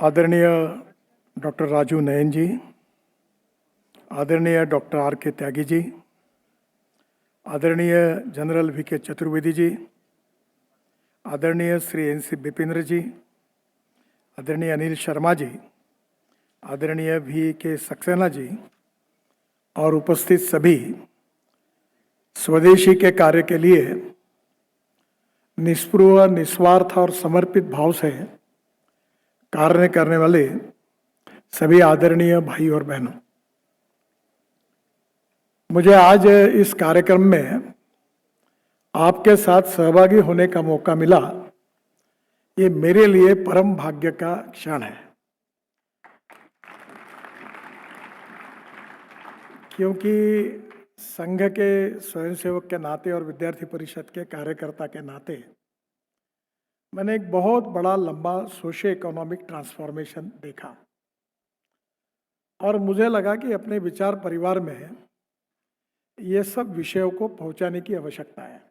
आदरणीय डॉक्टर राजू नयन जी, आदरणीय doctor R के त्यागी जी, आदरणीय जनरल वी के चतुर्वेदी जी, आदरणीय श्री एन सी बिपिंद्र जी, आदरणीय अनिल शर्मा जी, आदरणीय वी के सक्सेना जी और उपस्थित सभी स्वदेशी के कार्य के लिए निष्पृह, निस्वार्थ और समर्पित भाव से कार्य करने वाले सभी आदरणीय भाई और बहनों, मुझे आज इस कार्यक्रम में आपके साथ सहभागी होने का मौका मिला। ये मेरे लिए परम भाग्य का क्षण है, क्योंकि संघ के स्वयंसेवक के नाते और विद्यार्थी परिषद के कार्यकर्ता के नाते मैंने एक बहुत बड़ा लंबा सोशियो इकोनॉमिक ट्रांसफॉर्मेशन देखा और मुझे लगा कि अपने विचार परिवार में ये सब विषयों को पहुंचाने की आवश्यकता है।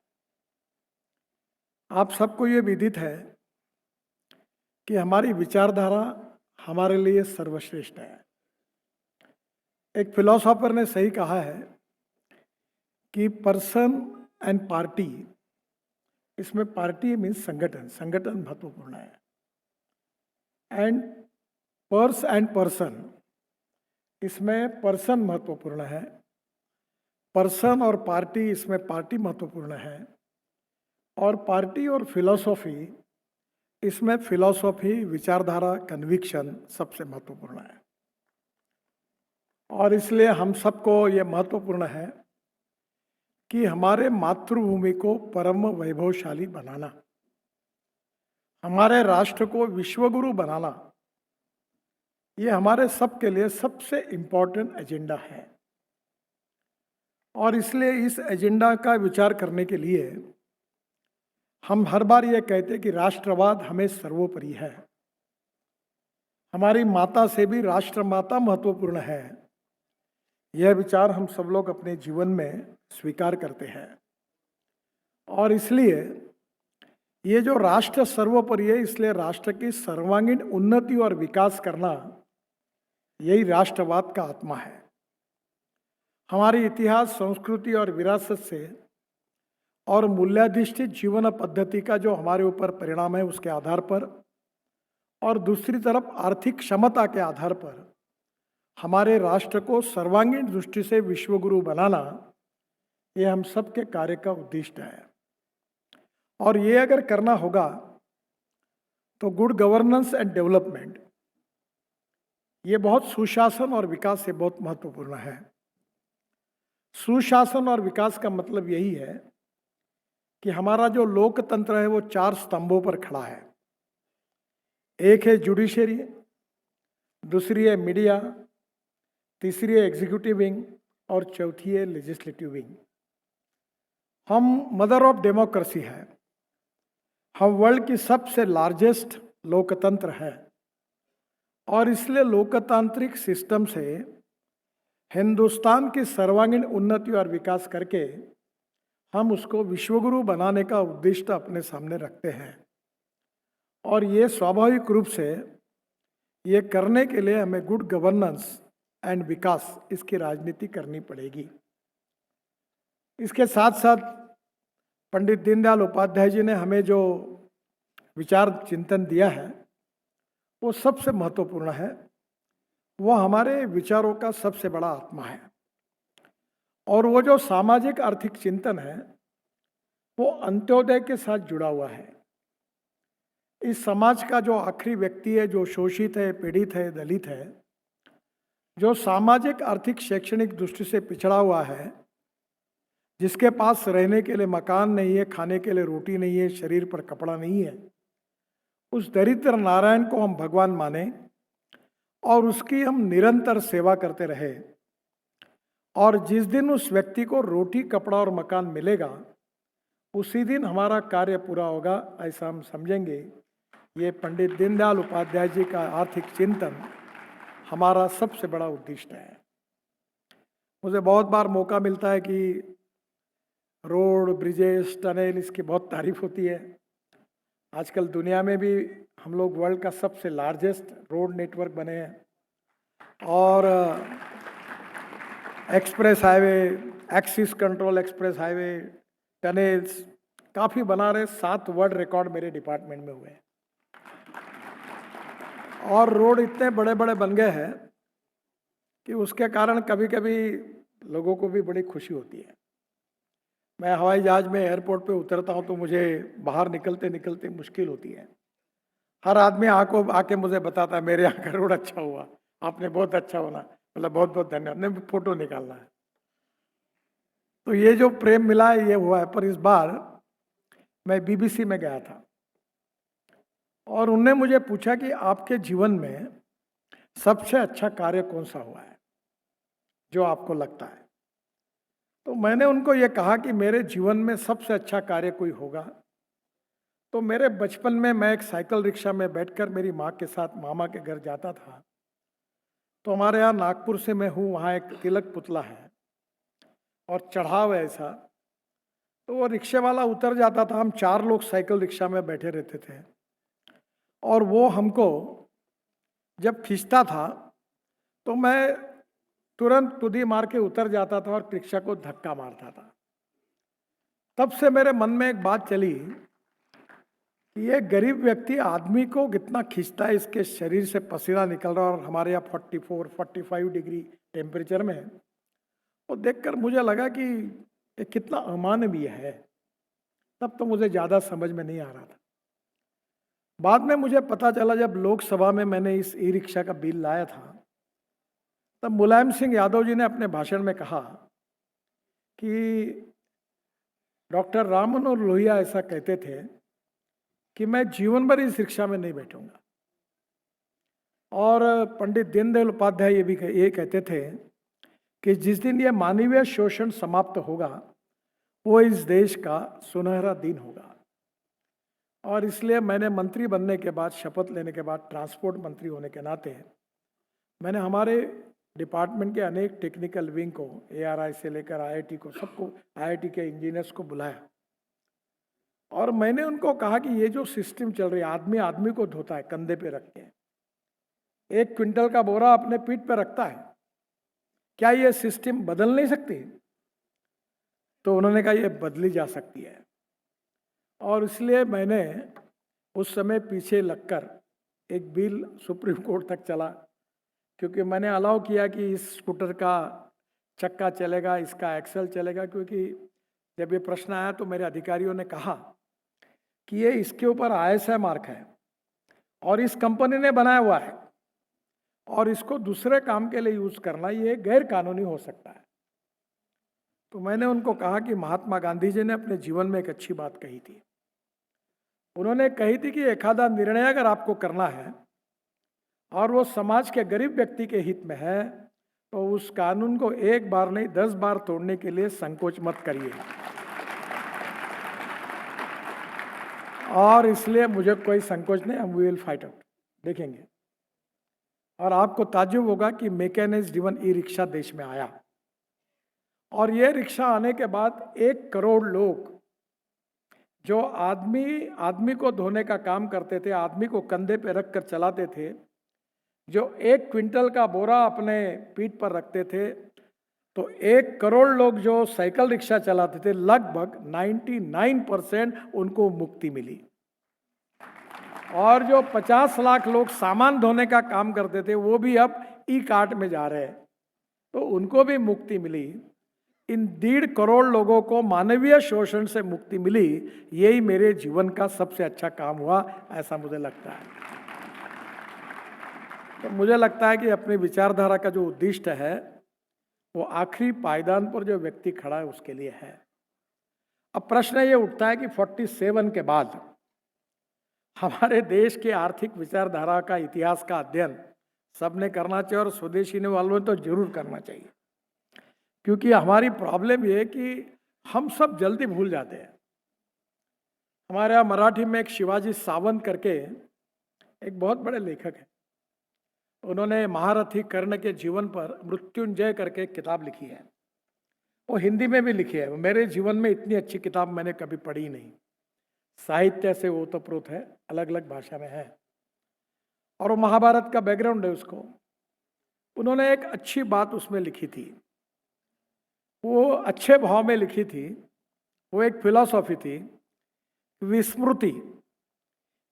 आप सबको ये विदित है कि हमारी विचारधारा हमारे लिए सर्वश्रेष्ठ है। एक फिलोसोफर ने सही कहा है कि पर्सन एंड पार्टी, इसमें पार्टी मीन्स संगठन, संगठन महत्वपूर्ण है, एंड पर्स एंड पर्सन, इसमें पर्सन महत्वपूर्ण है, पर्सन और पार्टी, इसमें पार्टी महत्वपूर्ण है, और पार्टी और फिलॉसफी, इसमें फिलॉसफी, विचारधारा, कन्विक्शन सबसे महत्वपूर्ण है। और इसलिए हम सबको ये महत्वपूर्ण है कि हमारे मातृभूमि को परम वैभवशाली बनाना, हमारे राष्ट्र को विश्वगुरु बनाना, ये हमारे सबके लिए सबसे इम्पोर्टेंट एजेंडा है। और इसलिए इस एजेंडा का विचार करने के लिए हम हर बार ये कहते हैं कि राष्ट्रवाद हमें सर्वोपरि है। हमारी माता से भी राष्ट्रमाता महत्वपूर्ण है, यह विचार हम सब लोग अपने जीवन में स्वीकार करते हैं। और इसलिए ये जो राष्ट्र सर्वोपरि है, इसलिए राष्ट्र की सर्वांगीण उन्नति और विकास करना, यही राष्ट्रवाद का आत्मा है। हमारी इतिहास, संस्कृति और विरासत से और मूल्याधिष्ठित जीवन पद्धति का जो हमारे ऊपर परिणाम है, उसके आधार पर, और दूसरी तरफ आर्थिक क्षमता के आधार पर हमारे राष्ट्र को सर्वांगीण दृष्टि से विश्वगुरु बनाना, ये हम सबके कार्य का उद्देश्य है। और ये अगर करना होगा तो गुड गवर्नेंस एंड डेवलपमेंट, ये बहुत सुशासन और विकास से बहुत महत्वपूर्ण है। सुशासन और विकास का मतलब यही है कि हमारा जो लोकतंत्र है वो 4 स्तंभों पर खड़ा है। एक है जुडिशरी, दूसरी है मीडिया, तीसरी है एग्जीक्यूटिव विंग और चौथी है लेजिस्लेटिव विंग। हम मदर ऑफ डेमोक्रेसी है, हम वर्ल्ड की सबसे लार्जेस्ट लोकतंत्र है, और इसलिए लोकतांत्रिक सिस्टम से हिंदुस्तान की सर्वांगीण उन्नति और विकास करके हम उसको विश्वगुरु बनाने का उद्देश्य अपने सामने रखते हैं। और ये स्वाभाविक रूप से ये करने के लिए हमें गुड गवर्नेंस एंड विकास, इसकी राजनीति करनी पड़ेगी। इसके साथ साथ पंडित दीनदयाल उपाध्याय जी ने हमें जो विचार चिंतन दिया है वो सबसे महत्वपूर्ण है। वो हमारे विचारों का सबसे बड़ा आत्मा है। और वो जो सामाजिक आर्थिक चिंतन है वो अंत्योदय के साथ जुड़ा हुआ है। इस समाज का जो आखिरी व्यक्ति है, जो शोषित है, पीड़ित है, दलित है, जो सामाजिक आर्थिक शैक्षणिक दृष्टि से पिछड़ा हुआ है, जिसके पास रहने के लिए मकान नहीं है, खाने के लिए रोटी नहीं है, शरीर पर कपड़ा नहीं है, उस दरिद्र नारायण को हम भगवान माने और उसकी हम निरंतर सेवा करते रहे। और जिस दिन उस व्यक्ति को रोटी, कपड़ा और मकान मिलेगा, उसी दिन हमारा कार्य पूरा होगा, ऐसा हम समझेंगे। ये पंडित दीनदयाल उपाध्याय जी का आर्थिक चिंतन हमारा सबसे बड़ा उद्देश्य है। मुझे बहुत बार मौका मिलता है कि रोड, ब्रिजेस, टनल, इसकी बहुत तारीफ होती है। आजकल दुनिया में भी हम लोग वर्ल्ड का सबसे लार्जेस्ट रोड नेटवर्क बने हैं और express highway, axis control express highway, tunnels काफ़ी बना रहे। 7 वर्ल्ड रिकॉर्ड मेरे डिपार्टमेंट में हुए हैं और रोड इतने बड़े बड़े बन गए हैं कि उसके कारण कभी कभी लोगों को भी बड़ी खुशी होती है। मैं हवाई जहाज में एयरपोर्ट पे उतरता हूँ तो मुझे बाहर निकलते निकलते मुश्किल होती है। हर आदमी आके मुझे बताता है मेरे यहाँ का रोड अच्छा हुआ, आपने बहुत अच्छा होना, मतलब बहुत बहुत धन्यवाद, ने फोटो निकालना है। तो ये जो प्रेम मिला है ये हुआ है। पर इस बार मैं बीबीसी में गया था और उनने मुझे पूछा कि आपके जीवन में सबसे अच्छा कार्य कौन सा हुआ है जो आपको लगता है। तो मैंने उनको ये कहा कि मेरे जीवन में सबसे अच्छा कार्य कोई होगा तो मेरे बचपन में मैं एक साइकिल रिक्शा में बैठकर मेरी माँ के साथ मामा के घर जाता था। तो हमारे यहाँ नागपुर से मैं हूँ, वहाँ एक तिलक पुतला है और चढ़ाव है ऐसा। तो वो रिक्शे वाला उतर जाता था, हम 4 लोग साइकिल रिक्शा में बैठे रहते थे और वो हमको जब खींचता था तो मैं तुरंत कुदी मार के उतर जाता था और रिक्शा को धक्का मारता था। तब से मेरे मन में एक बात चली कि ये गरीब व्यक्ति आदमी को कितना खींचता है, इसके शरीर से पसीना निकल रहा और हमारे यहाँ 44-45 डिग्री टेम्परेचर में। तो देखकर मुझे लगा कि ये कितना अमानवीय है। तब तो मुझे ज़्यादा समझ में नहीं आ रहा था। बाद में मुझे पता चला जब लोकसभा में मैंने इस ई रिक्शा का बिल लाया था तब मुलायम सिंह यादव जी ने अपने भाषण में कहा कि डॉक्टर राम मनोहर लोहिया ऐसा कहते थे कि मैं जीवन भर इस रिक्शा में नहीं बैठूंगा। और पंडित दीनदयाल उपाध्याय ये कहते थे कि जिस दिन ये मानवीय शोषण समाप्त होगा वो इस देश का सुनहरा दिन होगा। और इसलिए मैंने मंत्री बनने के बाद, शपथ लेने के बाद, ट्रांसपोर्ट मंत्री होने के नाते मैंने हमारे डिपार्टमेंट के अनेक टेक्निकल विंग को, ARI से लेकर IIT को, सबको, IIT के इंजीनियर्स को बुलाया और मैंने उनको कहा कि ये जो सिस्टम चल रही है, आदमी आदमी को धोता है कंधे पे रख के, 1 क्विंटल का बोरा अपने पीठ पे रखता है, क्या ये सिस्टम बदल नहीं सकती? तो उन्होंने कहा ये बदली जा सकती है। और इसलिए मैंने उस समय पीछे लगकर एक बिल सुप्रीम कोर्ट तक चला, क्योंकि मैंने अलाउ किया कि इस स्कूटर का चक्का चलेगा, इसका एक्सल चलेगा। क्योंकि जब ये प्रश्न आया तो मेरे अधिकारियों ने कहा कि ये इसके ऊपर ISI मार्क है और इस कंपनी ने बनाया हुआ है और इसको दूसरे काम के लिए यूज करना ये गैर कानूनी हो सकता है। तो मैंने उनको कहा कि महात्मा गांधी जी ने अपने जीवन में एक अच्छी बात कही थी। उन्होंने कही थी कि एक आधा निर्णय अगर आपको करना है और वो समाज के गरीब व्यक्ति के हित में है तो उस कानून को 1 बार नहीं 10 बार तोड़ने के लिए संकोच मत करिए। और इसलिए मुझे कोई संकोच नहीं, हम विल फाइट आउट, देखेंगे। और आपको ताज्जुब होगा कि मैकेनाइज्ड ड्रिवन ई रिक्शा देश में आया और ये रिक्शा आने के बाद 1 करोड़ लोग जो आदमी को धोने का काम करते थे, आदमी को कंधे पे रख कर चलाते थे, जो 1 क्विंटल का बोरा अपने पीठ पर रखते थे, तो 1 करोड़ लोग जो साइकिल रिक्शा चलाते थे, लगभग 99% उनको मुक्ति मिली। और जो 50 लाख लोग सामान धोने का काम करते थे वो भी अब ई कार्ट में जा रहे हैं, तो उनको भी मुक्ति मिली। इन 1.5 करोड़ लोगों को मानवीय शोषण से मुक्ति मिली। यही मेरे जीवन का सबसे अच्छा काम हुआ, ऐसा मुझे लगता है। तो मुझे लगता है कि अपनी विचारधारा का जो उद्दिष्ट है वो आखिरी पायदान पर जो व्यक्ति खड़ा है उसके लिए है। अब प्रश्न ये उठता है कि 47 के बाद हमारे देश के आर्थिक विचारधारा का, इतिहास का अध्ययन सबने करना चाहिए और स्वदेशी वालों ने तो जरूर करना चाहिए। क्योंकि हमारी प्रॉब्लम ये है कि हम सब जल्दी भूल जाते हैं। हमारे यहाँ मराठी में एक शिवाजी सावंत करके एक बहुत बड़े लेखक हैं, उन्होंने महारथी कर्ण के जीवन पर मृत्युंजय करके एक किताब लिखी है। वो हिंदी में भी लिखी है। मेरे जीवन में इतनी अच्छी किताब मैंने कभी पढ़ी नहीं। साहित्य से ओतप्रोत है, अलग अलग भाषा में है, और वो महाभारत का बैकग्राउंड है उसको। उन्होंने एक अच्छी बात उसमें लिखी थी, वो अच्छे भाव में लिखी थी। वो एक फिलॉसॉफी थी, विस्मृति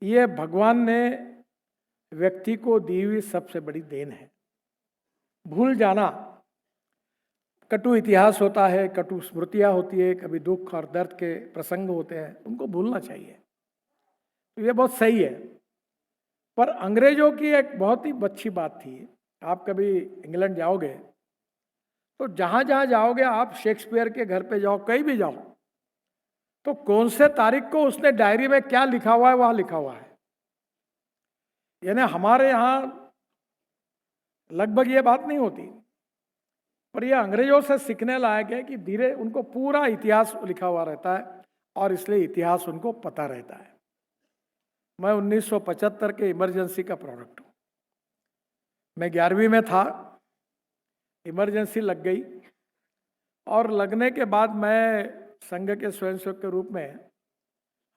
ये भगवान ने व्यक्ति को दी हुई सबसे बड़ी देन है। भूल जाना, कटु इतिहास होता है, कटु स्मृतियां होती है, कभी दुख और दर्द के प्रसंग होते हैं, उनको भूलना चाहिए। तो ये बहुत सही है। पर अंग्रेजों की एक बहुत ही अच्छी बात थी, आप कभी इंग्लैंड जाओगे तो जहां जहां जाओगे आप, शेक्सपियर के घर पे जाओ, कहीं भी जाओ, तो कौन से तारीख को उसने डायरी में क्या लिखा हुआ है वहां लिखा हुआ है। यानी हमारे यहाँ लगभग ये बात नहीं होती, पर यह अंग्रेजों से सीखने लायक है कि धीरे उनको पूरा इतिहास लिखा हुआ रहता है और इसलिए इतिहास उनको पता रहता है। मैं 1975 के इमरजेंसी का प्रोडक्ट हूँ। मैं 11वीं में था, इमरजेंसी लग गई, और लगने के बाद मैं संघ के स्वयंसेवक के रूप में,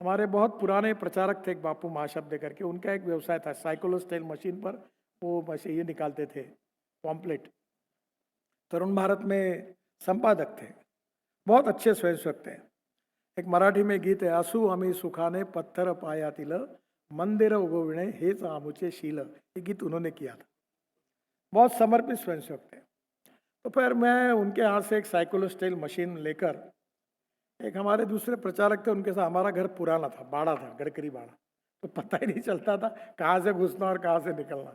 हमारे बहुत पुराने प्रचारक थे एक बापू महाशब्द करके, उनका एक व्यवसाय था, साइक्लोस्टाइल मशीन पर वो मशीन ये निकालते थे पॉम्पलेट। तरुण भारत में संपादक थे, बहुत अच्छे स्वयंसेवक थे। एक मराठी में गीत है, असू आम्ही सुखाने पत्थर पायातील मंदिर उगविणे हेच आमुचे शील, ये गीत उन्होंने किया था। बहुत समर्पित स्वयंसेवक थे। तो फिर मैं उनके यहाँ से एक साइक्लोस्टाइल मशीन लेकर, एक हमारे दूसरे प्रचारक थे, उनके साथ, हमारा घर पुराना था, बाड़ा था, गड़करी बाड़ा, तो पता ही नहीं चलता था कहाँ से घुसना और कहाँ से निकलना।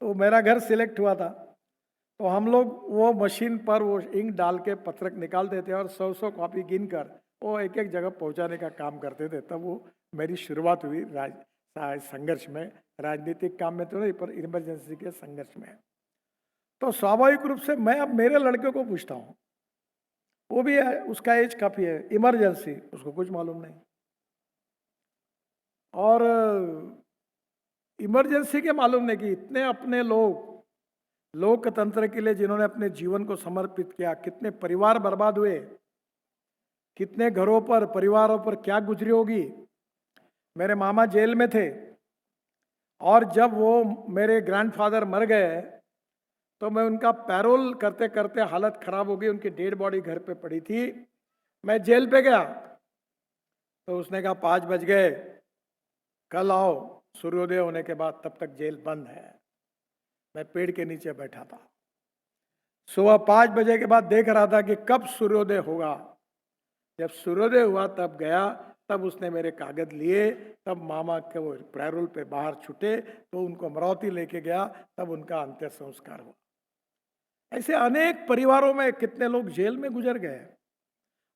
तो मेरा घर सिलेक्ट हुआ था, तो हम लोग वो मशीन पर वो इंक डाल के पत्रक निकालते थे और 100 कॉपी गिन कर वो एक एक जगह पहुंचाने का काम करते थे। तब वो मेरी शुरुआत हुई संघर्ष में, राजनीतिक काम में तो नहीं, पर इमरजेंसी के संघर्ष में। तो स्वाभाविक रूप से मैं अब मेरे लड़के को पूछता हूँ, वो भी है, उसका एज काफी है, इमरजेंसी उसको कुछ मालूम नहीं, और इमरजेंसी के मालूम नहीं कि इतने अपने लोग लोकतंत्र के लिए जिन्होंने अपने जीवन को समर्पित किया, कितने परिवार बर्बाद हुए, कितने घरों पर, परिवारों पर क्या गुजरी होगी। मेरे मामा जेल में थे, और जब वो मेरे ग्रैंडफादर मर गए तो मैं उनका पैरोल करते करते हालत खराब हो गई, उनकी डेड बॉडी घर पे पड़ी थी। मैं जेल पे गया तो उसने कहा 5 बज गए, कल आओ सूर्योदय होने के बाद, तब तक जेल बंद है। मैं पेड़ के नीचे बैठा था, सुबह 5 बजे के बाद देख रहा था कि कब सूर्योदय होगा। जब सूर्योदय हुआ तब गया, तब उसने मेरे कागज लिए, तब मामा के वो पैरोल पे बाहर छूटे, तो उनको अमरावती लेके गया, तब उनका अंतिम संस्कार हुआ। ऐसे अनेक परिवारों में कितने लोग जेल में गुजर गए,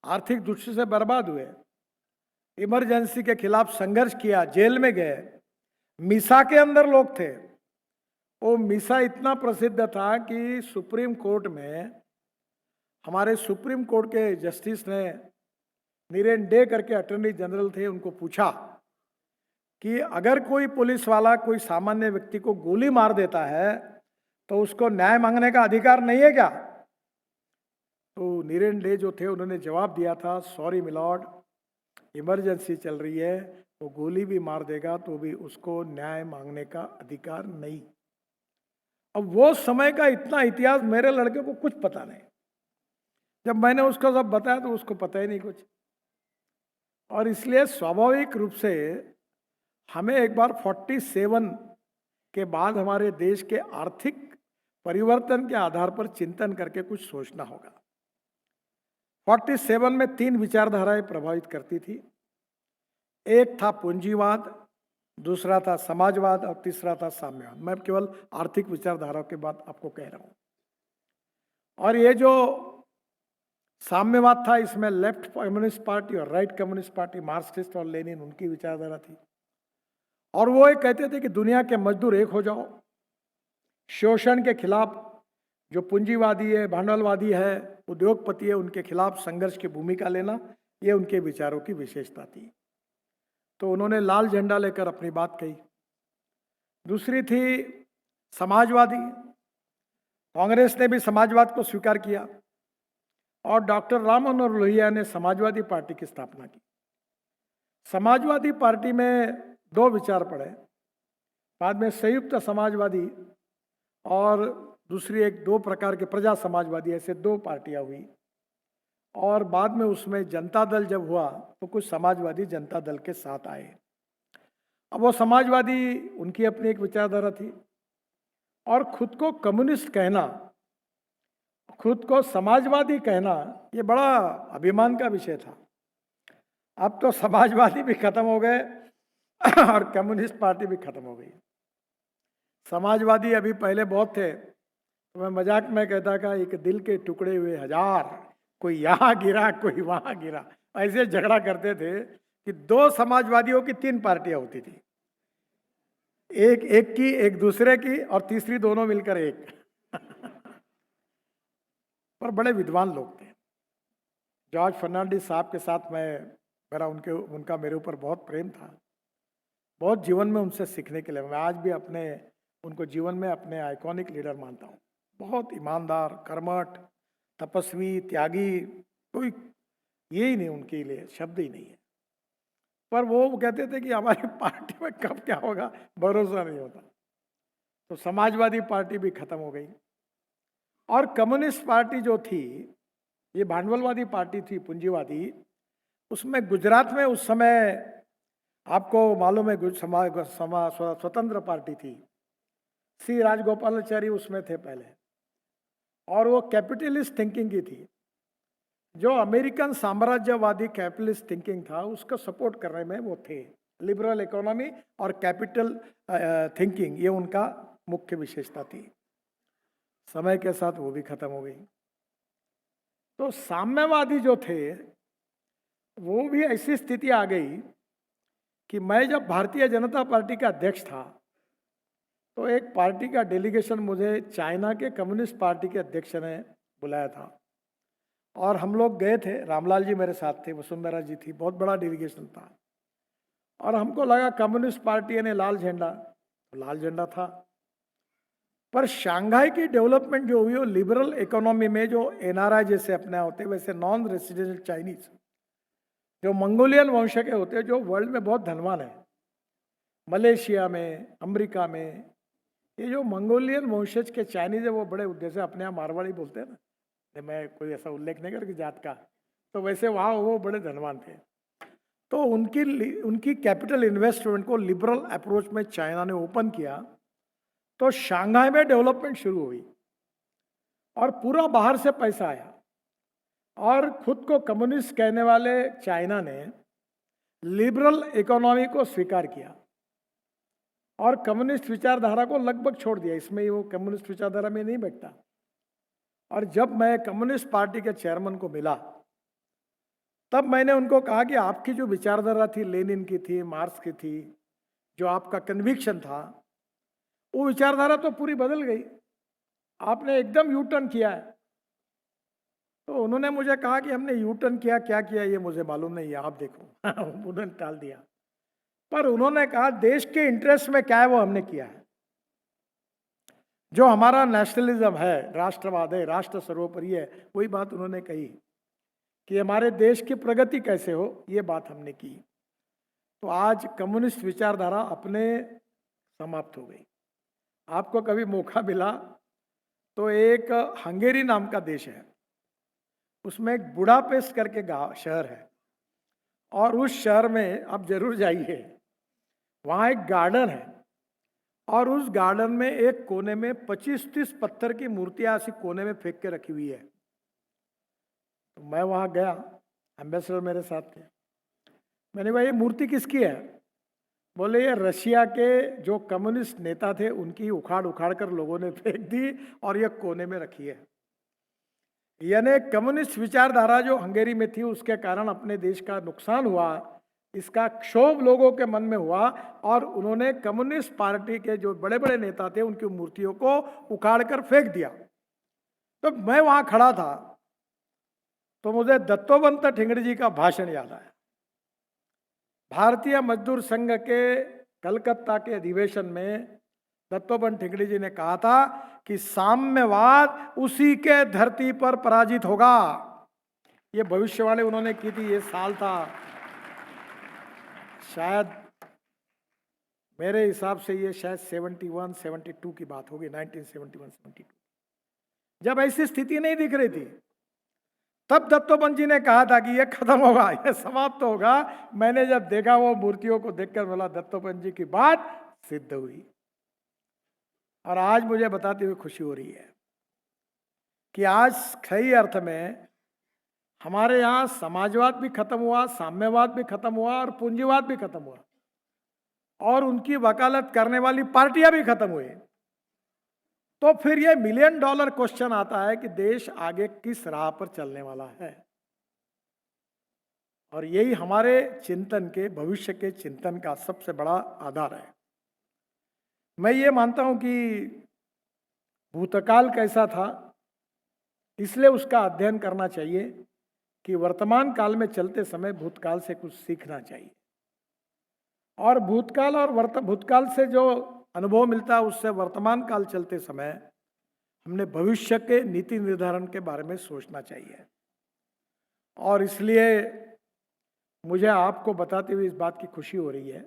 आर्थिक दृष्टि से बर्बाद हुए, इमरजेंसी के खिलाफ संघर्ष किया, जेल में गए। मीसा के अंदर लोग थे, वो मीसा इतना प्रसिद्ध था कि सुप्रीम कोर्ट में, हमारे सुप्रीम कोर्ट के जस्टिस ने, नीरेन डे करके अटॉर्नी जनरल थे, उनको पूछा कि अगर कोई पुलिस वाला कोई सामान्य व्यक्ति को गोली मार देता है तो उसको न्याय मांगने का अधिकार नहीं है क्या? तो नीरेन डे जो थे उन्होंने जवाब दिया था, सॉरी मिलॉर्ड, इमरजेंसी चल रही है, तो गोली भी मार देगा तो भी उसको न्याय मांगने का अधिकार नहीं। अब वो समय का इतना इतिहास मेरे लड़के को कुछ पता नहीं। जब मैंने उसको सब बताया तो उसको पता ही नहीं कुछ, और इसलिए स्वाभाविक रूप से हमें एक बार 47 के बाद हमारे देश के आर्थिक परिवर्तन के आधार पर चिंतन करके कुछ सोचना होगा। 47 में 3 विचारधाराएं प्रभावित करती थी। एक था पूंजीवाद, दूसरा था समाजवाद और तीसरा था साम्यवाद। मैं केवल आर्थिक विचारधाराओं के बात आपको कह रहा हूं। और ये जो साम्यवाद था, इसमें लेफ्ट कम्युनिस्ट पार्टी और राइट कम्युनिस्ट पार्टी, मार्क्सिस्ट और लेनिन, उनकी विचारधारा थी। और वो ये कहते थे कि दुनिया के मजदूर एक हो जाओ, शोषण के खिलाफ, जो पूंजीवादी है, भांडवलवादी है, उद्योगपति है, उनके खिलाफ संघर्ष की भूमिका लेना, ये उनके विचारों की विशेषता थी। तो उन्होंने लाल झंडा लेकर अपनी बात कही। दूसरी थी समाजवादी, कांग्रेस ने भी समाजवाद को स्वीकार किया और डॉक्टर राम मनोहर लोहिया ने समाजवादी पार्टी की स्थापना की। समाजवादी पार्टी में दो विचार पड़े, बाद में संयुक्त समाजवादी और दूसरी एक दो प्रकार के प्रजा समाजवादी, ऐसे दो पार्टियां हुई। और बाद में उसमें जनता दल जब हुआ तो कुछ समाजवादी जनता दल के साथ आए। अब वो समाजवादी, उनकी अपनी एक विचारधारा थी, और खुद को कम्युनिस्ट कहना, खुद को समाजवादी कहना, ये बड़ा अभिमान का विषय था। अब तो समाजवादी भी खत्म हो गए और कम्युनिस्ट पार्टी भी खत्म हो गई। समाजवादी अभी पहले बहुत थे, तो मैं मजाक में कहता था एक दिल के टुकड़े हुए हजार, कोई यहाँ गिरा कोई वहां गिरा, ऐसे झगड़ा करते थे कि दो समाजवादियों की तीन पार्टियां होती थी, एक की, एक दूसरे की, और तीसरी दोनों मिलकर एक। पर बड़े विद्वान लोग थे। जॉर्ज फर्नांडिस साहब के साथ उनका मेरे ऊपर बहुत प्रेम था, बहुत जीवन में उनसे सीखने के लिए। मैं आज भी उनको जीवन में अपने आइकॉनिक लीडर मानता हूँ। बहुत ईमानदार, कर्मठ, तपस्वी, त्यागी, कोई यही नहीं, उनके लिए शब्द ही नहीं है। पर वो कहते थे कि हमारी पार्टी में कब क्या होगा भरोसा नहीं होता। तो समाजवादी पार्टी भी खत्म हो गई, और कम्युनिस्ट पार्टी जो थी, ये भांडवलवादी पार्टी थी, पूंजीवादी। उसमें गुजरात में उस समय आपको मालूम है स्वतंत्र पार्टी थी, सी राजगोपालाचारी उसमें थे पहले, और वो कैपिटलिस्ट थिंकिंग की थी। जो अमेरिकन साम्राज्यवादी कैपिटलिस्ट थिंकिंग था उसको सपोर्ट करने में वो थे। लिबरल इकोनॉमी और कैपिटल थिंकिंग, ये उनका मुख्य विशेषता थी। समय के साथ वो भी खत्म हो गई। तो साम्यवादी जो थे वो भी ऐसी स्थिति आ गई कि मैं जब भारतीय जनता पार्टी का अध्यक्ष था तो एक पार्टी का डेलीगेशन मुझे चाइना के कम्युनिस्ट पार्टी के अध्यक्ष ने बुलाया था, और हम लोग गए थे। रामलाल जी मेरे साथ थे, वसुंधरा जी थी, बहुत बड़ा डेलीगेशन था। और हमको लगा कम्युनिस्ट पार्टी ने लाल झंडा, तो लाल झंडा था। पर शंघाई की डेवलपमेंट जो हुई वो लिबरल इकोनॉमी में, जो एनआरआई जैसे अपने होते, वैसे नॉन रेसिडेंशियल चाइनीज, जो मंगोलियन वंश के होते हैं, जो वर्ल्ड में बहुत धनवान है, मलेशिया में, अमेरिका में, ये जो मंगोलियन वंशज के चाइनीज है वो बड़े उद्देश्य, अपने यहाँ मारवाड़ी बोलते हैं ना, मैं कोई ऐसा उल्लेख नहीं करके जात का, तो वैसे वहाँ वो बड़े धनवान थे। तो उनकी कैपिटल इन्वेस्टमेंट को लिबरल अप्रोच में चाइना ने ओपन किया, तो शंघाई में डेवलपमेंट शुरू हुई और पूरा बाहर से पैसा आया। और खुद को कम्युनिस्ट कहने वाले चाइना ने लिबरल इकोनॉमी को स्वीकार किया और कम्युनिस्ट विचारधारा को लगभग छोड़ दिया। इसमें वो कम्युनिस्ट विचारधारा में नहीं बैठता। और जब मैं कम्युनिस्ट पार्टी के चेयरमैन को मिला तब मैंने उनको कहा कि आपकी जो विचारधारा थी, लेनिन की थी, मार्क्स की थी, जो आपका कन्विक्शन था, वो विचारधारा तो पूरी बदल गई, आपने एकदम यू टर्न किया है। तो उन्होंने मुझे कहा कि हमने यू टर्न किया, क्या किया ये मुझे मालूम नहीं है, आप देखो। उन्होंने टाल दिया। पर उन्होंने कहा देश के इंटरेस्ट में क्या है वो हमने किया है। जो हमारा नेशनलिज्म है, राष्ट्रवाद है, राष्ट्र सर्वोपरि है, वही बात उन्होंने कही कि हमारे देश की प्रगति कैसे हो, ये बात हमने की। तो आज कम्युनिस्ट विचारधारा अपने समाप्त हो गई। आपको कभी मौका मिला तो एक हंगेरी नाम का देश है, उसमें एक बुडापेस्ट करके गांव शहर है, और उस शहर में आप जरूर जाइए। वहाँ एक गार्डन है, और उस गार्डन में एक कोने में 25-30 पत्थर की मूर्तियां ऐसी कोने में फेंक के रखी हुई है। तो मैं वहाँ गया, एम्बेसडर मेरे साथ थे। मैंने कहा ये मूर्ति किसकी है? बोले ये रशिया के जो कम्युनिस्ट नेता थे उनकी उखाड़ उखाड़ कर लोगों ने फेंक दी और ये कोने में रखी है। यानी कम्युनिस्ट विचारधारा जो हंगेरी में थी उसके कारण अपने देश का नुकसान हुआ, इसका क्षोभ लोगों के मन में हुआ, और उन्होंने कम्युनिस्ट पार्टी के जो बड़े बड़े नेता थे उनकी मूर्तियों को उखाड़ कर फेंक दिया। तो मैं वहां खड़ा था तो मुझे दत्तोपंत ठेंगड़ी जी का भाषण याद आया। भारतीय मजदूर संघ के कलकत्ता के अधिवेशन में दत्तोपंत ठेंगड़ी जी ने कहा था कि साम्यवाद उसी के धरती पर पराजित होगा। ये भविष्यवाणी उन्होंने की थी, ये साल था शायद मेरे हिसाब से ये शायद 71, 72 की बात होगी, 1971, 72। जब ऐसी स्थिति नहीं दिख रही थी, तब दत्तोपंत जी ने कहा था कि ये खत्म होगा, ये समाप्त होगा। मैंने जब देखा वो मूर्तियों को देखकर बोला दत्तोपंत जी की बात सिद्ध हुई। और आज मुझे बताते हुए खुशी हो रही है कि आज सही अर्थ में हमारे यहाँ समाजवाद भी खत्म हुआ, साम्यवाद भी खत्म हुआ और पूंजीवाद भी खत्म हुआ, और उनकी वकालत करने वाली पार्टियां भी खत्म हुई। तो फिर ये $1 मिलियन क्वेश्चन आता है कि देश आगे किस राह पर चलने वाला है। और यही हमारे चिंतन के, भविष्य के चिंतन का सबसे बड़ा आधार है। मैं ये मानता हूं कि भूतकाल कैसा था, इसलिए उसका अध्ययन करना चाहिए कि वर्तमान काल में चलते समय भूतकाल से कुछ सीखना चाहिए। और भूतकाल से जो अनुभव मिलता है उससे वर्तमान काल चलते समय हमने भविष्य के नीति निर्धारण के बारे में सोचना चाहिए। और इसलिए मुझे आपको बताते हुए इस बात की खुशी हो रही है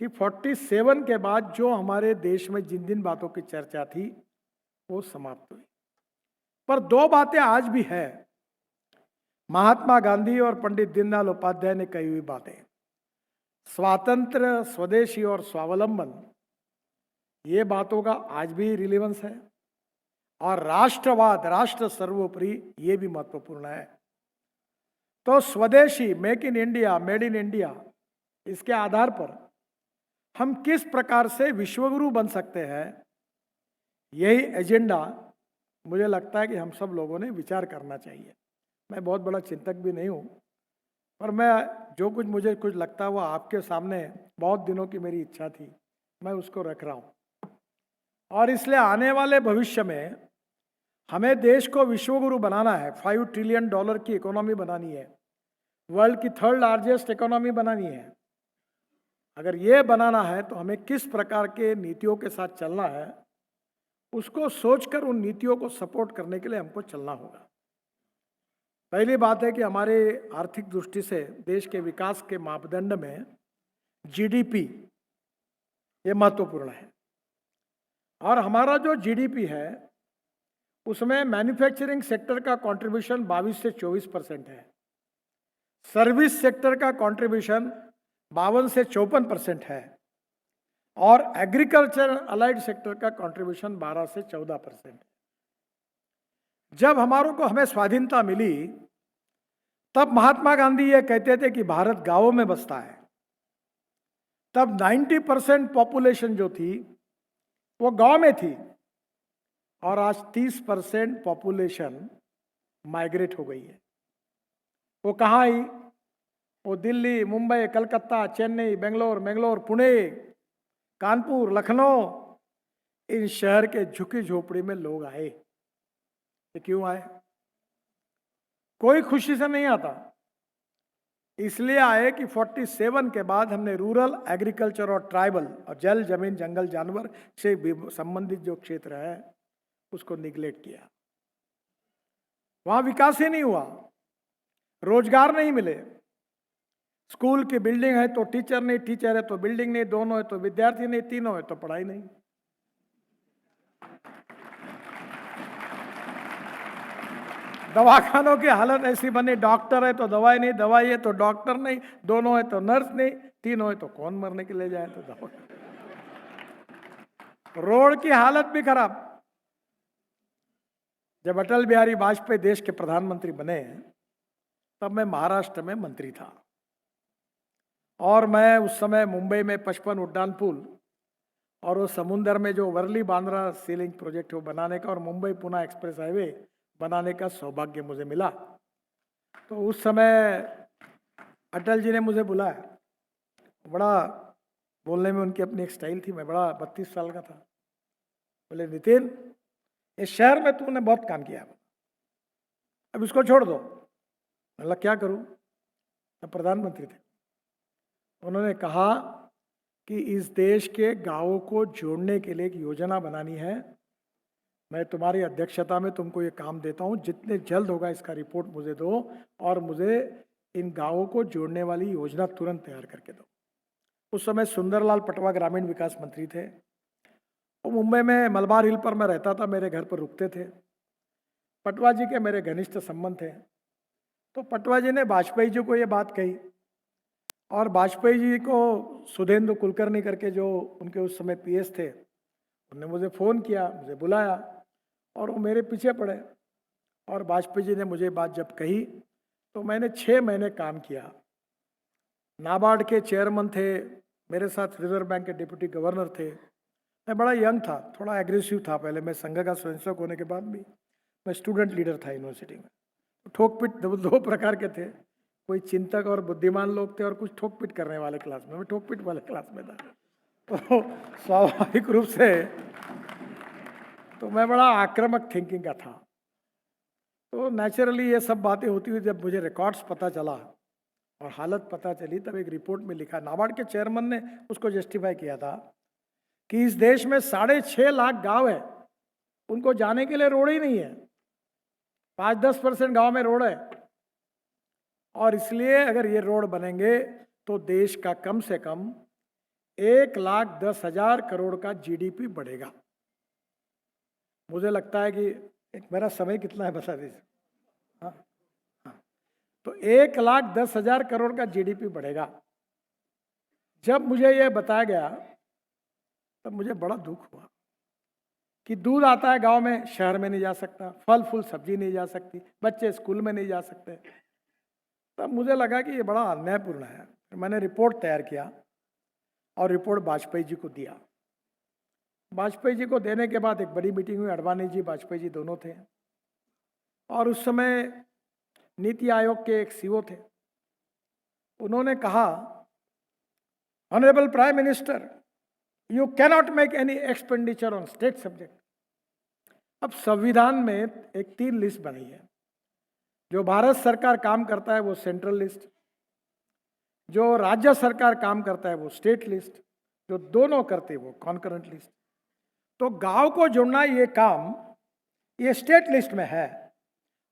कि 47 के बाद जो हमारे देश में जिन जिन बातों की चर्चा थी वो समाप्त हुई। पर दो बातें आज भी है, महात्मा गांधी और पंडित दीनदयाल उपाध्याय ने कही हुई बातें, स्वातंत्र्य, स्वदेशी और स्वावलंबन, ये बातों का आज भी रिलेवेंस है। और राष्ट्रवाद, राष्ट्र सर्वोपरि, ये भी महत्वपूर्ण है। तो स्वदेशी, make in India, made in India, इसके आधार पर हम किस प्रकार से विश्वगुरु बन सकते हैं, यही एजेंडा मुझे लगता है कि हम सब लोगों ने विचार करना चाहिए। मैं बहुत बड़ा चिंतक भी नहीं हूँ, पर मैं जो कुछ मुझे कुछ लगता है वो आपके सामने बहुत दिनों की मेरी इच्छा थी, मैं उसको रख रहा हूँ। और इसलिए आने वाले भविष्य में हमें देश को विश्वगुरु बनाना है। $5 ट्रिलियन की इकोनॉमी बनानी है, वर्ल्ड की 3rd लार्जेस्ट इकोनॉमी बनानी है। अगर ये बनाना है तो हमें किस प्रकार के नीतियों के साथ चलना है, उसको सोचकर उन नीतियों को सपोर्ट करने के लिए हमको चलना होगा। पहली बात है कि हमारे आर्थिक दृष्टि से देश के विकास के मापदंड में जीडीपी ये महत्वपूर्ण है। और हमारा जो जीडीपी है उसमें मैन्युफैक्चरिंग सेक्टर का कंट्रीब्यूशन 22 से 24% है, सर्विस सेक्टर का कंट्रीब्यूशन 52 से 54% है, और एग्रीकल्चर अलाइड सेक्टर का कंट्रीब्यूशन 12 से 14% है। जब हमें स्वाधीनता मिली तब महात्मा गांधी ये कहते थे कि भारत गांवों में बसता है। तब 90% पॉपुलेशन जो थी वो गांव में थी, और आज 30% पॉपुलेशन माइग्रेट हो गई है। वो कहाँ आई? वो दिल्ली, मुंबई, कलकत्ता, चेन्नई, बेंगलोर, पुणे, कानपुर, लखनऊ, इन शहर के झुकी झोपड़ी में लोग आए। ये क्यों आए? कोई खुशी से नहीं आता, इसलिए आए कि 47 के बाद हमने रूरल, एग्रीकल्चर और ट्राइबल और जल, जमीन, जंगल, जानवर से संबंधित जो क्षेत्र है उसको निगलेक्ट किया। वहां विकास ही नहीं हुआ, रोजगार नहीं मिले। स्कूल की बिल्डिंग है तो टीचर नहीं, टीचर है तो बिल्डिंग नहीं, दोनों है तो विद्यार्थी नहीं, तीनों है तो पढ़ाई नहीं। दवाखानों की हालत ऐसी बनी, डॉक्टर है तो दवाई नहीं, दवाई है तो डॉक्टर नहीं, दोनों है तो नर्स नहीं, तीनों है तो कौन मरने के लिए जाए तो दवा। रोड की हालत भी खराब। जब अटल बिहारी वाजपेयी देश के प्रधानमंत्री बने तब मैं महाराष्ट्र में मंत्री था, और मैं उस समय मुंबई में 55 उड्डान पुल और वो समुंदर में जो वर्ली बांद्रा सी लिंक प्रोजेक्ट है वो बनाने का, और मुंबई पुणे एक्सप्रेस हाईवे बनाने का सौभाग्य मुझे मिला। तो उस समय अटल जी ने मुझे बुलाया। बड़ा बोलने में उनकी अपनी एक स्टाइल थी। मैं बड़ा 32 साल का था। बोले, नितिन, इस शहर में तूने बहुत काम किया, अब इसको छोड़ दो। मतलब क्या करूं? तब प्रधानमंत्री थे। उन्होंने कहा कि इस देश के गांवों को जोड़ने के लिए एक योजना बनानी है। मैं तुम्हारी अध्यक्षता में तुमको ये काम देता हूं, जितने जल्द होगा इसका रिपोर्ट मुझे दो, और मुझे इन गांवों को जोड़ने वाली योजना तुरंत तैयार करके दो। उस समय सुंदरलाल पटवा ग्रामीण विकास मंत्री थे। वो मुंबई में मलबार हिल पर मैं रहता था, मेरे घर पर रुकते थे। पटवा जी के मेरे घनिष्ठ संबंध थे। तो पटवा जी ने वाजपेयी जी को ये बात कही और वाजपेयी जी को सुधेंदु कुलकर्णी करके जो उनके उस समय पीएस थे, उन्होंने मुझे फ़ोन किया, मुझे बुलाया और वो मेरे पीछे पड़े। और वाजपेयी जी ने मुझे बात जब कही तो मैंने 6 महीने काम किया। नाबार्ड के चेयरमैन थे, मेरे साथ रिजर्व बैंक के डिप्टी गवर्नर थे। मैं बड़ा यंग था, थोड़ा एग्रेसिव था पहले। मैं संघ का स्वयंसेवक होने के बाद भी मैं स्टूडेंट लीडर था यूनिवर्सिटी में। ठोक पीट दो प्रकार के थे, कोई चिंतक और बुद्धिमान लोग थे और कुछ ठोक पीट करने वाले क्लास में। मैं ठोक पीट वाले क्लास में था। तो स्वाभाविक रूप से तो मैं बड़ा आक्रामक थिंकिंग का था। तो नेचुरली ये सब बातें होती हुई जब मुझे रिकॉर्ड्स पता चला और हालत पता चली, तब एक रिपोर्ट में लिखा, नाबार्ड के चेयरमैन ने उसको जस्टिफाई किया था कि इस देश में 6.5 लाख गांव है, उनको जाने के लिए रोड ही नहीं है। 5-10% गांव में रोड है और इसलिए अगर ये रोड बनेंगे तो देश का कम से कम 1,10,000 करोड़ का जीडीपी बढ़ेगा। मुझे लगता है कि मेरा समय कितना है बता दीजिए। हाँ हाँ, तो 1,10,000 करोड़ का जीडीपी बढ़ेगा। जब मुझे ये बताया गया तब मुझे बड़ा दुख हुआ कि दूध आता है गांव में, शहर में नहीं जा सकता, फल फूल सब्जी नहीं जा सकती, बच्चे स्कूल में नहीं जा सकते। तब मुझे लगा कि ये बड़ा अन्यायपूर्ण है। मैंने रिपोर्ट तैयार किया और रिपोर्ट वाजपेयी जी को दिया। वाजपेयी जी को देने के बाद एक बड़ी मीटिंग हुई। अडवाणी जी, वाजपेयी जी दोनों थे और उस समय नीति आयोग के एक सीईओ थे। उन्होंने कहा, honourable prime minister, you cannot make any expenditure on state subject. अब संविधान में एक 3 लिस्ट बनी है। जो भारत सरकार काम करता है वो सेंट्रल लिस्ट, जो राज्य सरकार काम करता है वो स्टेट लिस्ट, जो दोनों करते हैं वो कॉन्करेंट लिस्ट। तो गांव को जोड़ना ये काम ये स्टेट लिस्ट में है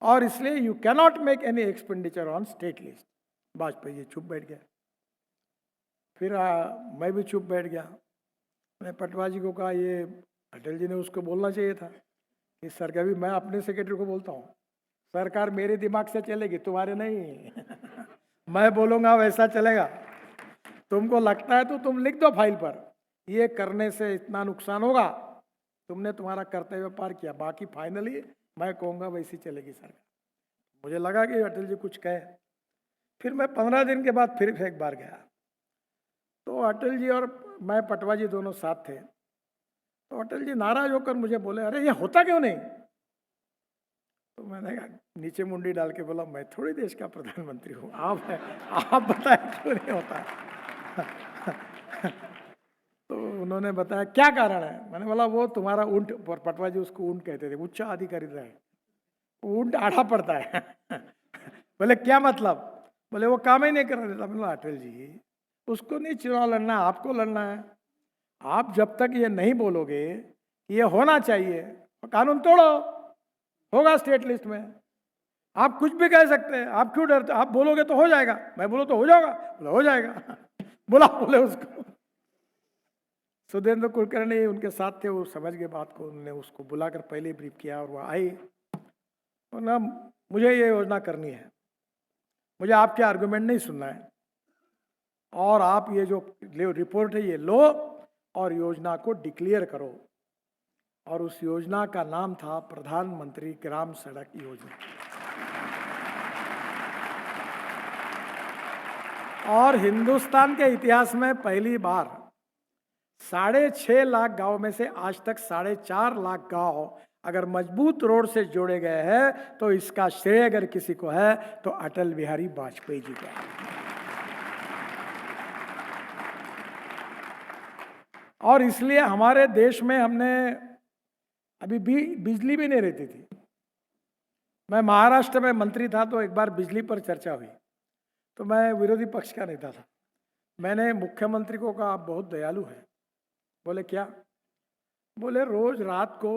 और इसलिए you cannot make any expenditure on state list. Vajpayee ji चुप बैठ गया। फिर मैं भी चुप बैठ गया। मैं पटवा जी को कहा, ये अटल जी ने उसको बोलना चाहिए था कि सर, कभी मैं अपने सेक्रेटरी को बोलता हूँ, सरकार मेरे दिमाग से चलेगी, तुम्हारे नहीं। मैं बोलूँगा वैसा चलेगा। तुमको लगता है तो तुम लिख दो फाइल पर, ये करने से इतना नुकसान होगा, तुमने तुम्हारा कर्तव्य पार किया, बाकी फाइनली मैं कहूँगा वैसी चलेगी सरकार। मुझे लगा कि अटल जी कुछ कहे। फिर मैं 15 दिन के बाद फिर एक बार गया तो अटल जी और मैं, पटवा जी दोनों साथ थे। तो अटल जी नाराज होकर मुझे बोले, अरे ये होता क्यों नहीं? तो मैंने कहा, नीचे मुंडी डाल के बोला, मैं थोड़ी देश का प्रधानमंत्री हूँ, आप बताएं क्यों नहीं होता। तो उन्होंने बताया क्या कारण है। मैंने बोला, वो तुम्हारा ऊंट, पटवा जी उसको ऊंट कहते थे, उच्च अधिकारी रहे, ऊंट आड़ा पड़ता है। बोले क्या मतलब? बोले वो काम ही नहीं करने देता। मैंने बोला, अटल जी उसको नहीं चुनाव लड़ना, आपको लड़ना है। आप जब तक ये नहीं बोलोगे कि ये होना चाहिए, तो कानून तोड़ो, होगा स्टेट लिस्ट में। आप कुछ भी कह सकते हैं, आप क्यों डरते? आप बोलोगे तो हो जाएगा, मैं बोलो तो हो जाएगा। बोले हो जाएगा। बोले उसको। सुधेंद्र कुलकर्णी उनके साथ थे, वो समझ गए बात को। उन्होंने उसको बुलाकर पहले ब्रीफ किया और वो आई और ना, मुझे ये योजना करनी है, मुझे आपके आर्गुमेंट नहीं सुनना है, और आप ये जो रिपोर्ट है ये लो और योजना को डिक्लेयर करो। और उस योजना का नाम था प्रधानमंत्री ग्राम सड़क योजना। और हिंदुस्तान के इतिहास में पहली बार 6.5 लाख गांव में से आज तक 4.5 लाख गांव अगर मजबूत रोड से जोड़े गए हैं, तो इसका श्रेय अगर किसी को है तो अटल बिहारी वाजपेयी जी को है। और इसलिए हमारे देश में हमने अभी भी बिजली भी नहीं रहती थी। मैं महाराष्ट्र में मंत्री था तो एक बार बिजली पर चर्चा हुई, तो मैं विरोधी पक्ष का नेता था। मैंने मुख्यमंत्री को कहा, आप बहुत दयालु हैं। बोले क्या? बोले रोज रात को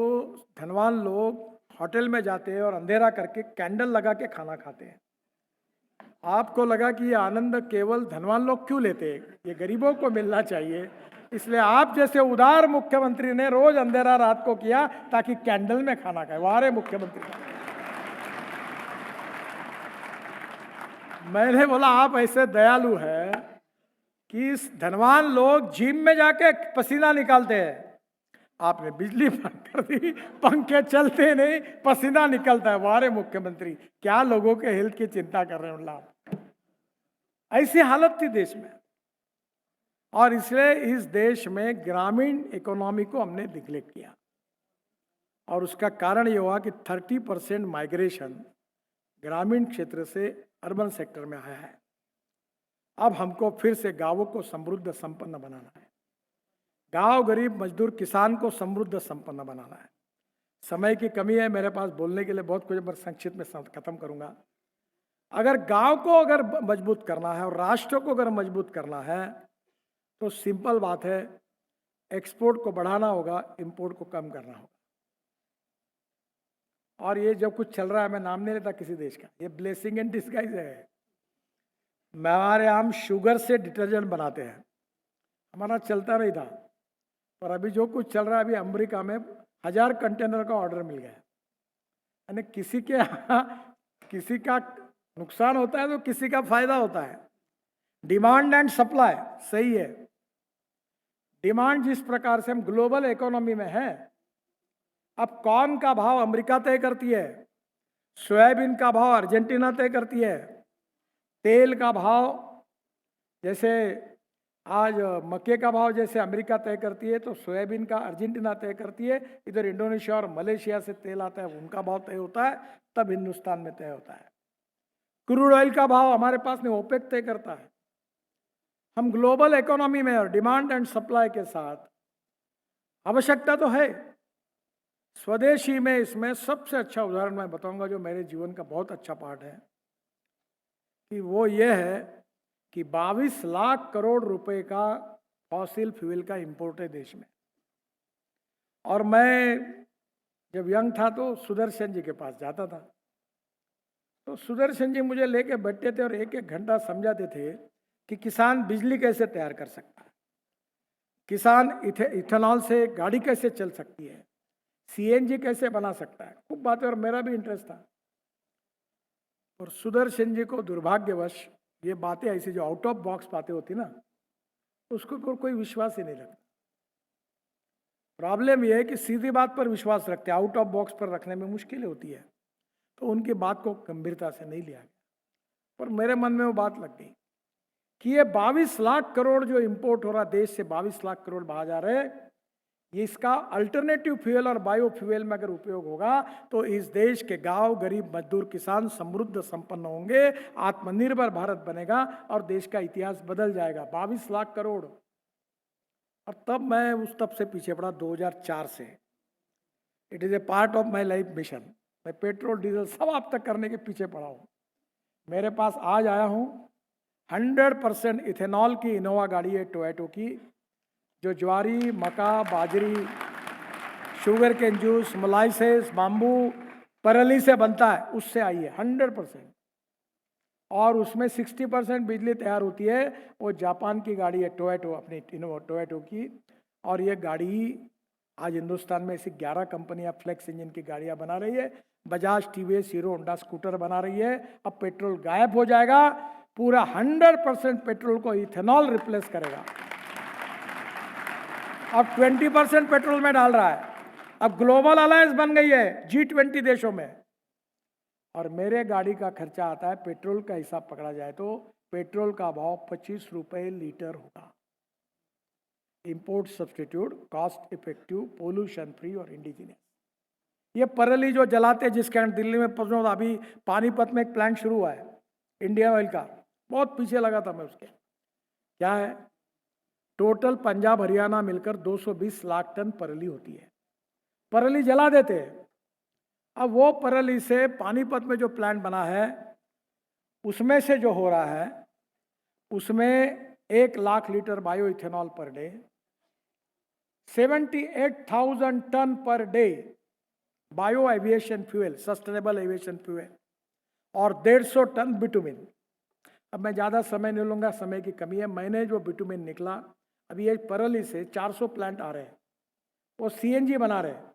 धनवान लोग होटल में जाते हैं और अंधेरा करके कैंडल लगा के खाना खाते हैं, आपको लगा कि ये आनंद केवल धनवान लोग क्यों लेते हैं, ये गरीबों को मिलना चाहिए। इसलिए आप जैसे उदार मुख्यमंत्री ने रोज अंधेरा रात को किया ताकि कैंडल में खाना खाए। वारे मुख्यमंत्री, मैंने बोला आप ऐसे दयालु है कि धनवान लोग जिम में जाके पसीना निकालते हैं, आपने बिजली बंद कर दी, पंखे चलते नहीं, पसीना निकलता है। वारे मुख्यमंत्री, क्या लोगों के हेल्थ की चिंता कर रहे हैं आप। ऐसी हालत थी देश में, और इसलिए इस देश में ग्रामीण इकोनॉमी को हमने निग्लेक्ट किया, और उसका कारण ये हुआ कि 30% माइग्रेशन ग्रामीण क्षेत्र से अर्बन सेक्टर में आया है। अब हमको फिर से गांवों को समृद्ध संपन्न बनाना है, गांव गरीब मजदूर किसान को समृद्ध संपन्न बनाना है। समय की कमी है मेरे पास बोलने के लिए बहुत कुछ, पर संक्षिप्त में खत्म करूंगा। अगर गांव को अगर मजबूत करना है और राष्ट्र को अगर मजबूत करना है तो सिंपल बात है, एक्सपोर्ट को बढ़ाना होगा, इंपोर्ट को कम करना होगा। और ये जो कुछ चल रहा है, मैं नाम नहीं लेता किसी देश का, ये ब्लेसिंग इन डिस्गाइज है। हमारे यहाँ हम शुगर से डिटर्जेंट बनाते हैं, हमारा चलता नहीं था, पर अभी जो कुछ चल रहा है, अभी अमेरिका में 1000 कंटेनर का ऑर्डर मिल गया। यानी किसी के किसी का नुकसान होता है तो किसी का फायदा होता है। डिमांड एंड सप्लाई सही है। डिमांड जिस प्रकार से हम ग्लोबल इकोनॉमी में हैं, अब कॉर्न का भाव अमेरिका तय करती है, सोयाबीन का भाव अर्जेंटीना तय करती है, तेल का भाव जैसे आज मक्के का भाव जैसे अमेरिका तय करती है, तो सोयाबीन का अर्जेंटीना तय करती है। इधर इंडोनेशिया और मलेशिया से तेल आता है, उनका भाव तय होता है, तब हिंदुस्तान में तय होता है। क्रूड ऑयल का भाव हमारे पास नहीं, ओपेक तय करता है। हम ग्लोबल इकोनॉमी में और डिमांड एंड सप्लाई के साथ, आवश्यकता तो है स्वदेशी में। इसमें सबसे अच्छा उदाहरण मैं बताऊंगा जो मेरे जीवन का बहुत अच्छा पार्ट है, कि वो ये है कि 22 लाख करोड़ रुपए का फॉसिल फ्यूल का इंपोर्ट है देश में। और मैं जब यंग था तो सुदर्शन जी के पास जाता था, तो सुदर्शन जी मुझे लेके बैठते थे और एक एक घंटा समझाते थे कि किसान बिजली कैसे तैयार कर सकता है, किसान इथेनॉल से गाड़ी कैसे चल सकती है, सीएनजी कैसे बना सकता है। खूब बातें, और मेरा भी इंटरेस्ट था। और सुदर्शन जी को दुर्भाग्यवश ये बातें ऐसी जो आउट ऑफ बॉक्स बातें होती ना, उसको कोई विश्वास ही नहीं रखता। प्रॉब्लम यह है कि सीधी बात पर विश्वास रखते हैं, आउट ऑफ बॉक्स पर रखने में मुश्किल होती है, तो उनकी बात को गंभीरता से नहीं लिया गया। पर मेरे मन में वो बात लग गई कि ये 22 लाख करोड़ जो इंपोर्ट हो रहा देश से, 22 लाख करोड़ बाहर जा रहे, ये इसका अल्टरनेटिव फ्यूल और बायो फ्यूल में अगर उपयोग होगा तो इस देश के गांव गरीब मजदूर किसान समृद्ध संपन्न होंगे, आत्मनिर्भर भारत बनेगा और देश का इतिहास बदल जाएगा। 22 लाख करोड़। और तब मैं उस तब से पीछे पड़ा 2004 से। It is a part of my life mission. मैं पेट्रोल डीजल सब आप तक करने के पीछे पड़ा हूँ। मेरे पास आज आया हूँ 100% इथेनॉल की इनोवा गाड़ी है टोयोटो की, जो ज्वारी, मक्का, बाजरी, शुगर केन जूस, मोलाइसेस, बाम्बू, परली से बनता है, उससे आई है 100%। और उसमें 60% बिजली तैयार होती है। वो जापान की गाड़ी है टोयोटो, अपनी इनोवा टोयोटो की। और ये गाड़ी आज हिंदुस्तान में ऐसी 11 कंपनियां फ्लेक्स इंजन की गाड़ियां बना रही है। Bajaj, TVS, hero Honda scooter बना रही है। अब पेट्रोल गायब हो जाएगा, पूरा 100% पेट्रोल को इथेनॉल रिप्लेस करेगा। अब 20% पेट्रोल में डाल रहा है। अब ग्लोबल अलायंस बन गई है G20 देशों में। और मेरे गाड़ी का खर्चा आता है, पेट्रोल का हिसाब पकड़ा जाए तो पेट्रोल का भाव 25 रुपए लीटर होगा। Import substitute, cost effective, pollution free और इंडिजिनियस। ये परली जो जलाते, जिसके कारण दिल्ली में अभी पानीपत में एक प्लांट शुरू हुआ है इंडियन ऑयल का, बहुत पीछे लगा था मैं उसके। क्या है, टोटल पंजाब हरियाणा मिलकर 220 लाख टन परली होती है। परली जला देते हैं। अब वो परली से पानीपत में जो प्लांट बना है, उसमें से जो हो रहा है, उसमें 1 lakh litre bio ethanol per day, 78,000 ton per day bio aviation fuel, sustainable aviation fuel, और 150 टन बिटुमिन। अब मैं ज़्यादा समय नहीं लूँगा, समय की कमी है। मैंने जो बिटुमिन निकला, अभी एक परली से 400 प्लांट आ रहे हैं, वो सीएनजी बना रहे हैं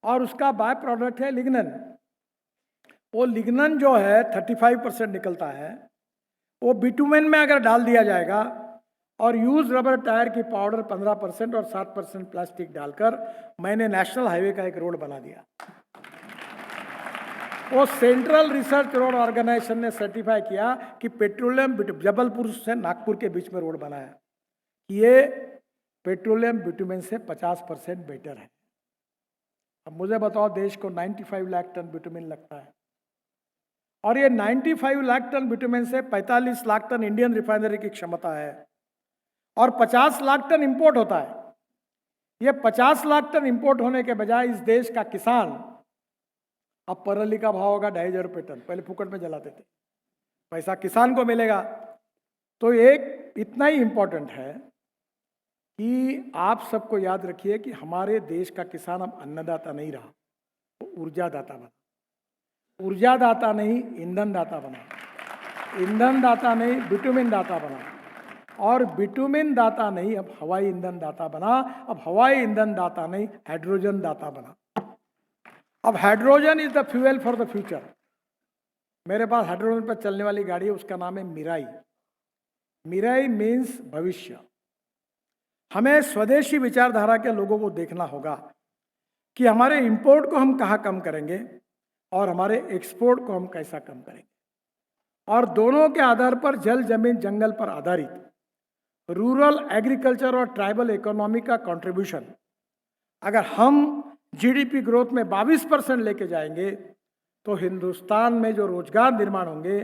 और उसका बाय प्रोडक्ट है लिग्नन। वो लिग्नन जो है 35% निकलता है, वो बिटुमिन में अगर डाल दिया जाएगा और यूज रबर टायर की पाउडर 15% और 7% प्लास्टिक डालकर मैंने नेशनल हाईवे का एक रोड बना दिया। वो सेंट्रल रिसर्च रोड ऑर्गेनाइजेशन ने सर्टिफाई किया कि पेट्रोलियम जबलपुर से नागपुर के बीच में रोड बनाया, ये पेट्रोलियम बिटुमिन से 50% बेटर है। अब मुझे बताओ, देश को 95 लाख टन बिटुमिन लगता है और ये 95 लाख टन बिटुमिन से 45 लाख टन इंडियन रिफाइनरी की क्षमता है और 50 लाख टन इंपोर्ट होता है। ये 50 लाख टन इंपोर्ट होने के बजाय इस देश का किसान, अब परली का भाव होगा 2,500 रुपये टन, पहले फुकट में जलाते थे, पैसा किसान को मिलेगा। तो एक इतना ही इम्पोर्टेंट है कि आप सबको याद रखिए कि हमारे देश का किसान अब अन्नदाता नहीं रहा, वो ऊर्जादाता बना। ऊर्जादाता नहीं, ईंधन दाता बना। ईंधन दाता नहीं, बिटुमिन दाता बना। और बिटुमिन दाता नहीं, अब हवाई ईंधन दाता बना। अब हवाई ईंधन दाता नहीं, हाइड्रोजन दाता बना। अब hydrogen is the fuel for the future. मेरे पास हाइड्रोजन पर चलने वाली गाड़ी है, उसका नाम है मिराई। मिराई मीन्स भविष्य। हमें स्वदेशी विचारधारा के लोगों को देखना होगा कि हमारे इंपोर्ट को हम कहाँ कम करेंगे और हमारे एक्सपोर्ट को हम कैसा कम करेंगे, और दोनों के आधार पर जल जमीन जंगल पर आधारित रूरल एग्रीकल्चर और ट्राइबल इकोनॉमी का कंट्रीब्यूशन अगर हम जीडीपी ग्रोथ में 22% लेके जाएंगे तो हिंदुस्तान में जो रोजगार निर्माण होंगे,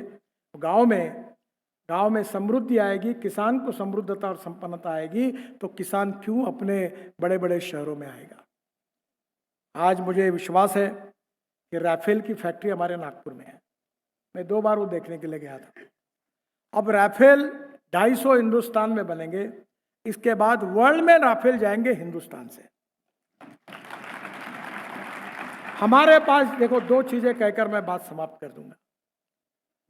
गांव में समृद्धि आएगी, किसान को समृद्धता और संपन्नता आएगी, तो किसान क्यों अपने बड़े बड़े शहरों में आएगा। आज मुझे विश्वास है कि राफेल की फैक्ट्री हमारे नागपुर में है। मैं 2 बार वो देखने के लिए गया था। अब राफेल 250 हिंदुस्तान में बनेंगे, इसके बाद वर्ल्ड में राफेल जाएंगे हिंदुस्तान से। हमारे पास देखो 2 चीजें कहकर मैं बात समाप्त कर दूंगा।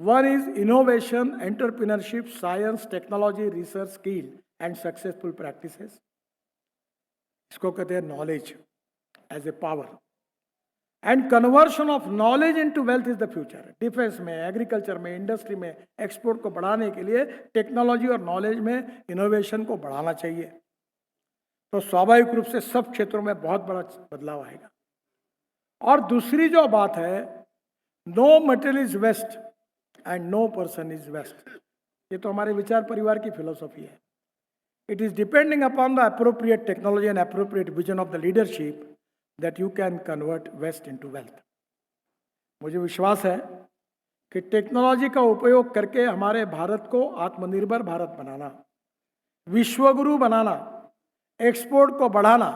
One is innovation, entrepreneurship, science, technology, research, skill and successful practices. इसको कहते हैं knowledge as a power, and conversion of knowledge into wealth is the future. Defence में, एग्रीकल्चर में, इंडस्ट्री में एक्सपोर्ट को बढ़ाने के लिए टेक्नोलॉजी और नॉलेज में इनोवेशन को बढ़ाना चाहिए, तो स्वाभाविक रूप से सब क्षेत्रों में बहुत बड़ा बदलाव आएगा। और दूसरी जो बात है, no material is waste and no person is waste, ये तो हमारे विचार परिवार की फिलोसॉफी है। It is depending upon the appropriate technology and appropriate vision of the leadership that you can convert waste into wealth। मुझे विश्वास है कि टेक्नोलॉजी का उपयोग करके हमारे भारत को आत्मनिर्भर भारत बनाना, विश्वगुरु बनाना, एक्सपोर्ट को बढ़ाना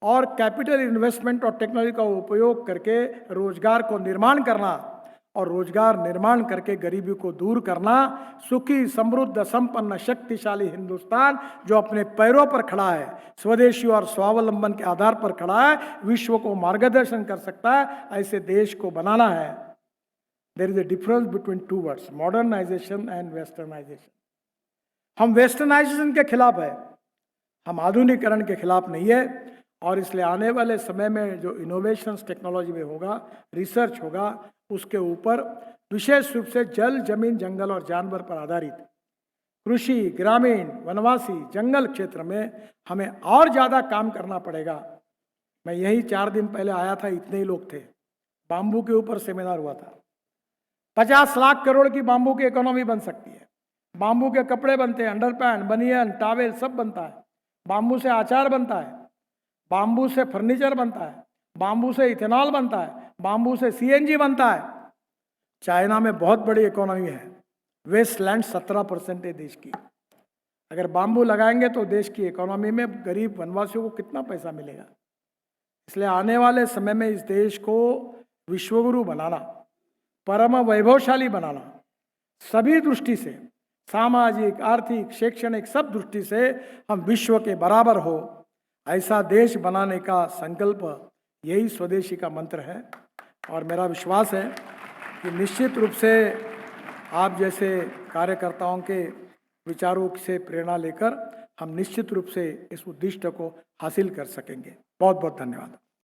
और कैपिटल इन्वेस्टमेंट और टेक्नोलॉजी का उपयोग करके रोजगार को निर्माण करना और रोजगार निर्माण करके गरीबी को दूर करना, सुखी, समृद्ध, संपन्न, शक्तिशाली हिंदुस्तान जो अपने पैरों पर खड़ा है, स्वदेशी और स्वावलंबन के आधार पर खड़ा है, विश्व को मार्गदर्शन कर सकता है, ऐसे देश को बनाना है। There is a difference between 2 words, modernisation and westernisation. हम वेस्टर्नाइजेशन के खिलाफ है, हम आधुनिकीकरण के खिलाफ नहीं है। और इसलिए आने वाले समय में जो इनोवेशंस टेक्नोलॉजी में होगा, रिसर्च होगा, उसके ऊपर विशेष रूप से जल, जमीन, जंगल और जानवर पर आधारित कृषि, ग्रामीण, वनवासी, जंगल क्षेत्र में हमें और ज़्यादा काम करना पड़ेगा। मैं यही 4 दिन पहले आया था, इतने ही लोग थे, बाम्बू के ऊपर सेमिनार हुआ था। 50 लाख करोड़ की बाम्बू की इकोनॉमी बन सकती है। बाम्बू के कपड़े बनते हैं, अंडरपैंट, बनियान, टावेल सब बनता है। बाम्बू से अचार बनता है, बाम्बू से फर्नीचर बनता है, बाम्बू से इथेनॉल बनता है, बाम्बू से सीएनजी बनता है। चाइना में बहुत बड़ी इकोनॉमी है, वेस्टलैंड 17% है देश की। अगर बाम्बू लगाएंगे तो देश की इकोनॉमी में गरीब वनवासियों को कितना पैसा मिलेगा। इसलिए आने वाले समय में इस देश को विश्वगुरु बनाना, परम वैभवशाली बनाना, सभी दृष्टि से, सामाजिक, आर्थिक, शैक्षणिक, सब दृष्टि से हम विश्व के बराबर हो, ऐसा देश बनाने का संकल्प, यही स्वदेशी का मंत्र है। और मेरा विश्वास है कि निश्चित रूप से आप जैसे कार्यकर्ताओं के विचारों से प्रेरणा लेकर हम निश्चित रूप से इस उद्दिष्ट को हासिल कर सकेंगे। बहुत बहुत धन्यवाद।